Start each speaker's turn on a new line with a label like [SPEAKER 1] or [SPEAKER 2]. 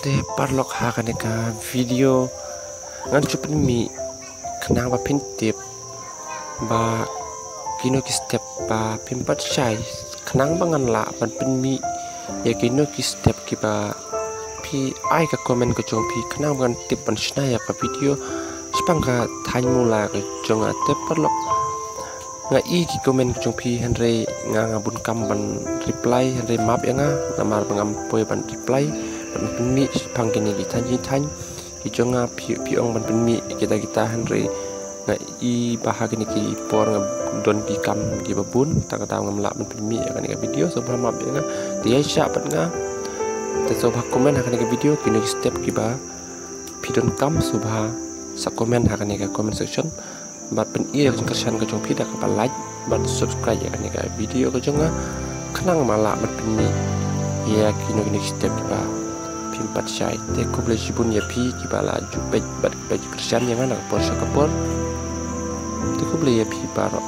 [SPEAKER 1] te parlok hakaneka video ngan chupin mi kenang ba pintip ba kino ki step ba pimpat chai kenang bangan la ban pin mi ya kino ki step ki ba pi ai ka komen ko chong pi kenang bangan tip ban shna ya ka video spangka thain mula ke chong a te parlok nga i ki komen ko chong pi henre nga bun kam ban reply henre map ya nga namar bangam poi ban reply ban mi pangkini ki than ki jonga pi ong ban mi kita henry nga i bahagini ki por nga don pi kam ki babun ta kata ngam la ban mi kan ka video so ba map nga ti ai sha ban nga te so ba komen ha kan ka video ki next step ki ba pi don kam subha sa komen ha kan ka comment section bat pen i ka kersan ka jong pi da ka like bat subscribe ya kan ka video ka jonga kenang mala ban mi ya ki next step ki ba empat syai te ko boleh sibun ya pi ki bala jupet bat baju kerjaan yang anak por sakapor te ko boleh ya pi baro